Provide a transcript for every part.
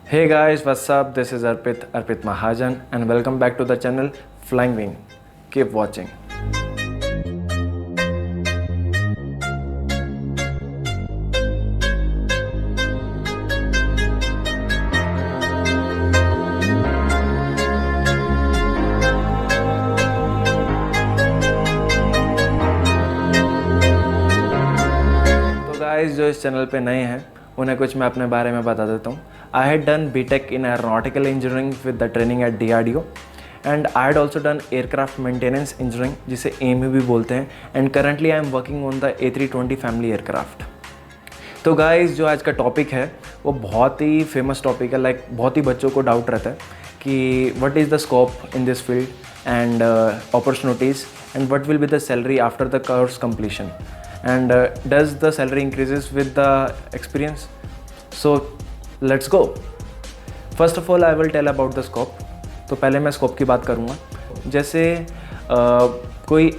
Hey guys, what's up? This is Arpit Mahajan, and welcome back to the channel Flying Wing. Keep watching. तो guys जो इस channel पे नए हैं उन्हें कुछ मैं अपने बारे में बता देता हूँ. I had done BTech in aeronautical engineering with the training at DRDO and I had also done aircraft maintenance engineering जिसे AME भी बोलते हैं. And currently I am working on the A320 family aircraft. तो guys जो आज का topic है वो बहुत ही फेमस टॉपिक है. लाइक बहुत ही बच्चों को डाउट रहता है कि what is the scope in this field and opportunities and what will be the salary after the course completion and does the salary increases with the experience. So let's go. First of all I will tell about the scope. तो पहले मैं scope की बात करूँगा. जैसे कोई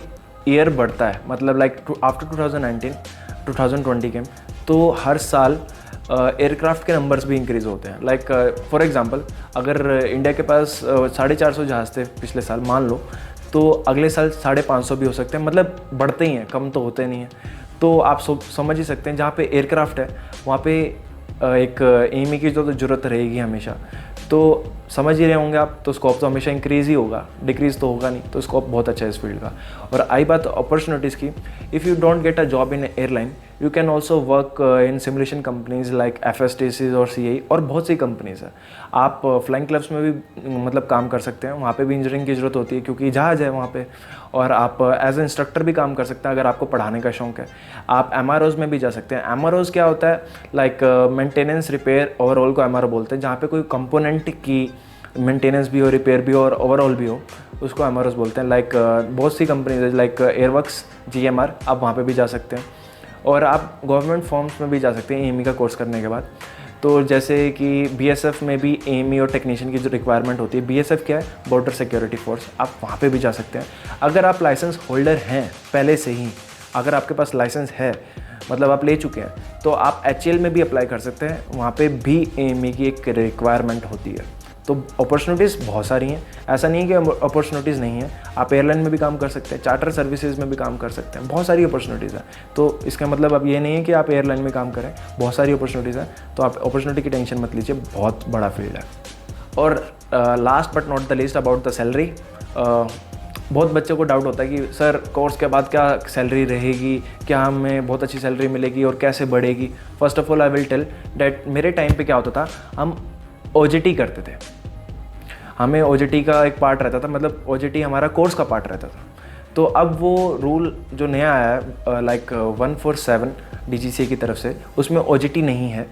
year बढ़ता है, मतलब लाइक आफ्टर 2019 के, तो हर साल एयरक्राफ्ट के नंबर्स भी इंक्रीज़ होते हैं. लाइक फॉर एग्जांपल अगर इंडिया के पास 450 जहाज़ थे पिछले साल मान लो, तो अगले साल 550 भी हो सकते हैं. मतलब बढ़ते ही हैं, कम तो होते नहीं हैं. तो आप समझ ही सकते हैं जहाँ पे एयरक्राफ्ट है वहाँ पे एक AME की तो ज़रूरत रहेगी हमेशा. तो समझ ही रहे होंगे आप, तो स्कोप तो हमेशा इंक्रीज़ ही होगा, डिक्रीज़ तो होगा नहीं. तो स्कोप बहुत अच्छा है इस फील्ड का. और आई बात अपॉर्चुनिटीज़ की, if you don't get a job in airline you can also work in simulation companies like FSTCs और CAE और बहुत सी कंपनीज है. आप फ्लाइंग क्लब्स में भी मतलब काम कर सकते हैं. वहाँ पे भी इंजीनियरिंग की ज़रूरत होती है क्योंकि जहाज़ है वहाँ पे. और आप एज ए इंस्ट्रक्टर भी काम कर सकते हैं अगर आपको पढ़ाने का शौक़ है. आप MROs में भी जा सकते हैं. MROs क्या होता है? लाइक मेंटेनेंस रिपेयर ओवरऑल को MRO बोलते हैं. जहाँ पे कोई कंपोनेंट की मेंटेनेंस भी हो, रिपेयर भी हो और ओवरऑल भी हो, उसको MROs बोलते हैं. लाइक बहुत सी कंपनीज लाइक एयरवर्क्स, GMR, आप वहाँ पे भी जा सकते हैं. और आप गवर्नमेंट फॉर्म्स में भी जा सकते हैं AME का कोर्स करने के बाद. तो जैसे कि BSF में भी AME और टेक्नीशियन की जो रिक्वायरमेंट होती है, BSF क्या है? Border security force. आप वहाँ पे भी जा सकते हैं अगर आप लाइसेंस होल्डर हैं पहले से ही. अगर आपके पास लाइसेंस है, मतलब आप ले चुके हैं, तो आप HAL में भी अप्लाई कर सकते हैं. वहाँ पे भी AME की एक रिक्वायरमेंट होती है. तो अपॉर्चुनिटीज़ बहुत सारी हैं. ऐसा नहीं है कि अपॉर्चुनिटीज़ नहीं है. आप एयरलाइन में भी काम कर सकते हैं, चार्टर सर्विसेज में भी काम कर सकते हैं. बहुत सारी अपॉर्चुनिटीज़ हैं. तो इसका मतलब अब ये नहीं है कि आप एयरलाइन में काम करें. बहुत सारी अपॉर्चुनिटीज़ हैं. तो आप अपॉर्चुनिटी की टेंशन मत लीजिए, बहुत बड़ा फील्ड है. और last but not the least about the salary. बहुत बच्चों को डाउट होता है कि सर कोर्स के बाद क्या सैलरी रहेगी, क्या हमें बहुत अच्छी सैलरी मिलेगी और कैसे बढ़ेगी. First of all I will tell that मेरे टाइम पे क्या होता था, हम OJT करते थे. हमें OJT का एक पार्ट रहता था, मतलब OJT हमारा कोर्स का पार्ट रहता था. तो अब वो रूल जो नया आया है लाइक 147 DGCA की तरफ से, उसमें OJT नहीं है.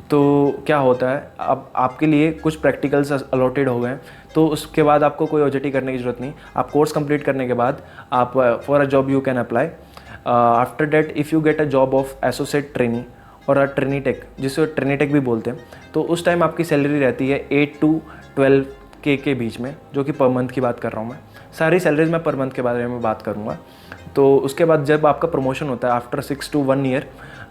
तो क्या होता है, अब आपके लिए कुछ प्रैक्टिकल्स अलॉटेड हो गए, तो उसके बाद आपको कोई OJT करने की ज़रूरत नहीं. आप कोर्स कंप्लीट करने के बाद आप for a job you can apply. After that if you get a job of associate trainee और ट्रेनी टेक, जिसे ट्रेनी टेक भी बोलते हैं, तो उस टाइम आपकी सैलरी रहती है 8 to 12K के बीच में, जो कि पर मंथ की बात कर रहा हूँ मैं. सारी सैलरीज मैं पर मंथ के बारे में बात करूँगा. तो उसके बाद जब आपका प्रमोशन होता है आफ्टर 6 to 1 year,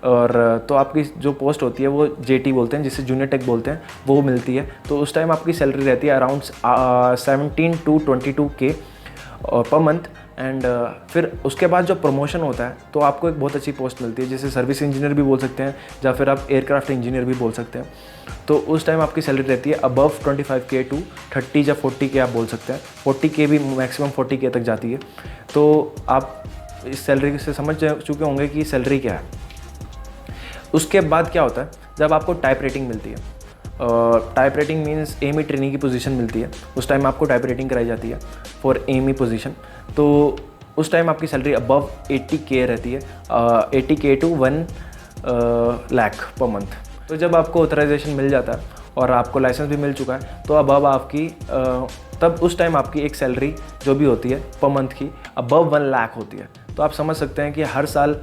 और तो आपकी जो पोस्ट होती है वो JT बोलते हैं, जिसे जूनियर टेक बोलते हैं, वो मिलती है. तो उस टाइम आपकी सैलरी रहती है around 17 to 22K per month. And फिर उसके बाद जो प्रमोशन होता है तो आपको एक बहुत अच्छी पोस्ट मिलती है, जिसे सर्विस इंजीनियर भी बोल सकते हैं या फिर आप एयरक्राफ्ट इंजीनियर भी बोल सकते हैं. तो उस टाइम आपकी सैलरी रहती है अबव 25K to 30 या 40K आप बोल सकते हैं. 40K भी मैक्सिमम 40K तक जाती है. तो आप इस सैलरी से समझ चुके होंगे कि सैलरी क्या है. उसके बाद क्या होता है, जब आपको टाइप रेटिंग मिलती है, type rating means AME trainee की पोजीशन मिलती है, उस टाइम आपको टाइप रेटिंग कराई जाती है फॉर AME पोजीशन. तो उस टाइम आपकी सैलरी अबव 80K रहती है, 80K to 1 lakh per month. तो जब आपको ऑथराइजेशन मिल जाता है और आपको लाइसेंस भी मिल चुका है, तो अब आपकी तब उस टाइम आपकी एक सैलरी जो भी होती है पर मंथ की अबव 1 लाख होती है. तो आप समझ सकते हैं कि हर साल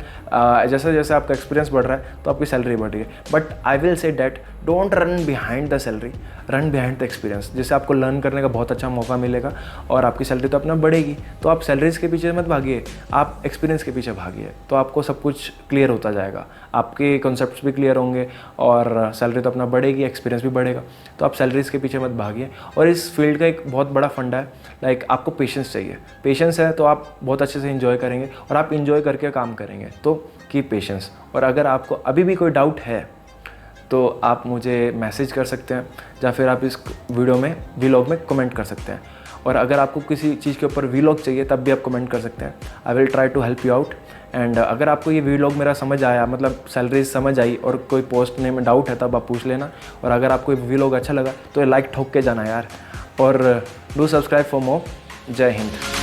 जैसे जैसे आपका एक्सपीरियंस बढ़ रहा है तो आपकी सैलरी बढ़ रही है। But I will say that don't run behind the salary, run behind the experience, जिससे आपको लर्न करने का बहुत अच्छा मौका मिलेगा और आपकी सैलरी तो अपना बढ़ेगी। तो आप सैलरीज के पीछे मत भागिए, आप एक्सपीरियंस के पीछे भागिए, तो आपको सब कुछ क्लियर होता जाएगा, आपके कॉन्सेप्ट्स भी क्लियर होंगे और सैलरी तो अपना बढ़ेगी, एक्सपीरियंस भी बढ़ेगा। तो आप सैलरीज के पीछे मत भागिए। और इस फील्ड का एक बहुत बड़ा फंडा है, लाइक आपको पेशेंस चाहिए। पेशेंस है तो आप बहुत अच्छे से इंजॉय करेंगे और आप इंजॉय करके काम करेंगे। तो कीप पेशेंस। और अगर आपको अभी भी कोई डाउट है तो आप मुझे मैसेज कर सकते हैं या फिर आप इस वीडियो में वीलॉग में कमेंट कर सकते हैं। और अगर आपको किसी चीज़ के ऊपर वीलॉग चाहिए तब भी आप कमेंट कर सकते हैं। I will try to help you out. And अगर आपको ये वीलॉग मेरा समझ आया, मतलब सैलरी समझ आई और कोई पोस्टने में डाउट है तब आप पूछ लेना। और अगर आपको ये वीलॉग अच्छा लगा तो लाइक ठोक के जाना यार, और डू सब्सक्राइब फॉर मोर। जय हिंद।